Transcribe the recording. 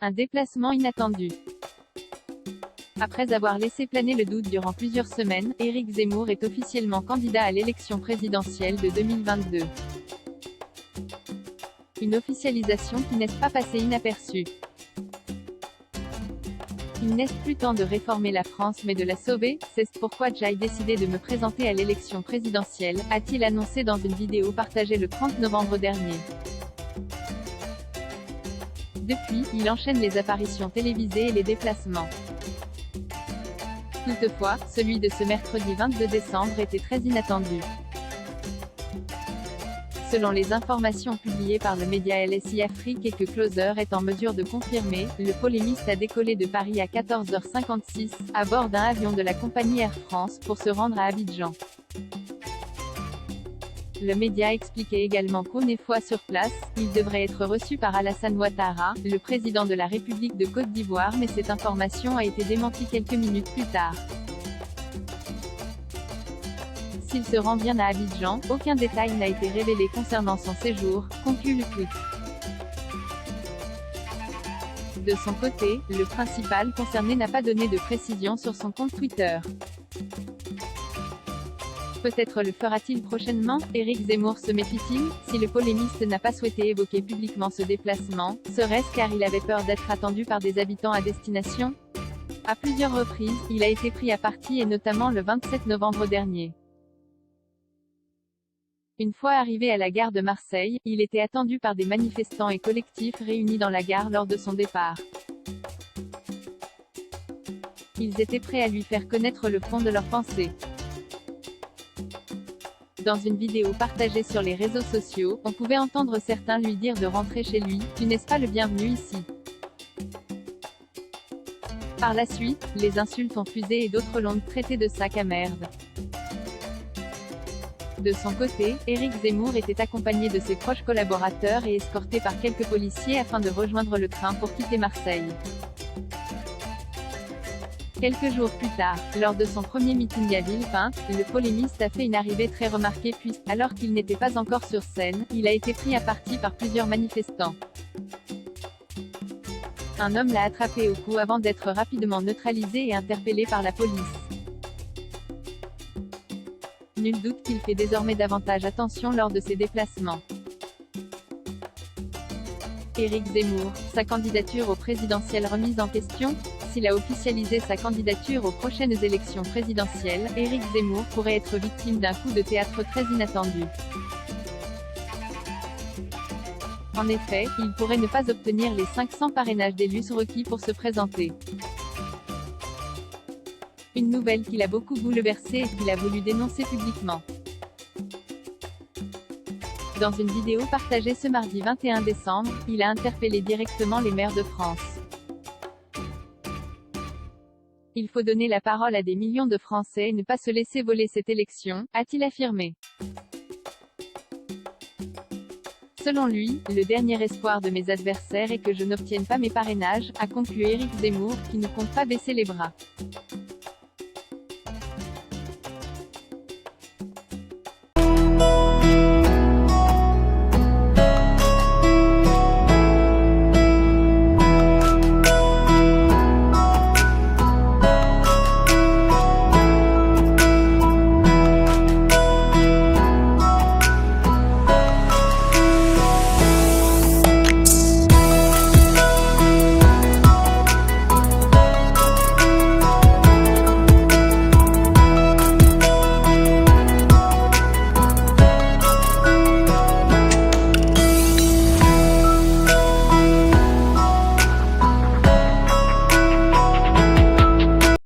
Un déplacement inattendu. Après avoir laissé planer le doute durant plusieurs semaines, Éric Zemmour est officiellement candidat à l'élection présidentielle de 2022. Une officialisation qui n'est pas passée inaperçue. Il n'est plus temps de réformer la France mais de la sauver, c'est pourquoi j'ai décidé de me présenter à l'élection présidentielle, a-t-il annoncé dans une vidéo partagée le 30 novembre dernier. Depuis, il enchaîne les apparitions télévisées et les déplacements. Toutefois, celui de ce mercredi 22 décembre était très inattendu. Selon les informations publiées par le média LSI Afrique et que Closer est en mesure de confirmer, le polémiste a décollé de Paris à 14h56, à bord d'un avion de la compagnie Air France, pour se rendre à Abidjan. Le média expliquait également qu'une fois sur place, il devrait être reçu par Alassane Ouattara, le président de la République de Côte d'Ivoire, mais cette information a été démentie quelques minutes plus tard. S'il se rend bien à Abidjan, aucun détail n'a été révélé concernant son séjour, conclut le tweet. De son côté, le principal concerné n'a pas donné de précision sur son compte Twitter. Peut-être le fera-t-il prochainement? Éric Zemmour se méfie-t-il? Si le polémiste n'a pas souhaité évoquer publiquement ce déplacement, serait-ce car il avait peur d'être attendu par des habitants à destination? À plusieurs reprises, il a été pris à partie et notamment le 27 novembre dernier. Une fois arrivé à la gare de Marseille, il était attendu par des manifestants et collectifs réunis dans la gare lors de son départ. Ils étaient prêts à lui faire connaître le fond de leurs pensées. Dans une vidéo partagée sur les réseaux sociaux, on pouvait entendre certains lui dire de rentrer chez lui, « Tu n'es pas le bienvenu ici ». Par la suite, les insultes ont fusé et d'autres l'ont traité de sac à merde. De son côté, Éric Zemmour était accompagné de ses proches collaborateurs et escorté par quelques policiers afin de rejoindre le train pour quitter Marseille. Quelques jours plus tard, lors de son premier meeting à Villepinte, le polémiste a fait une arrivée très remarquée puisque, alors qu'il n'était pas encore sur scène, il a été pris à partie par plusieurs manifestants. Un homme l'a attrapé au cou avant d'être rapidement neutralisé et interpellé par la police. Nul doute qu'il fait désormais davantage attention lors de ses déplacements. Éric Zemmour, sa candidature aux présidentielles remise en question? S'il a officialisé sa candidature aux prochaines élections présidentielles, Éric Zemmour pourrait être victime d'un coup de théâtre très inattendu. En effet, il pourrait ne pas obtenir les 500 parrainages d'élus requis pour se présenter. Une nouvelle qui l'a beaucoup bouleversé et qu'il a voulu dénoncer publiquement. Dans une vidéo partagée ce mardi 21 décembre, il a interpellé directement les maires de France. Il faut donner la parole à des millions de Français et ne pas se laisser voler cette élection, a-t-il affirmé. Selon lui, le dernier espoir de mes adversaires est que je n'obtienne pas mes parrainages, a conclu Éric Zemmour, qui ne compte pas baisser les bras.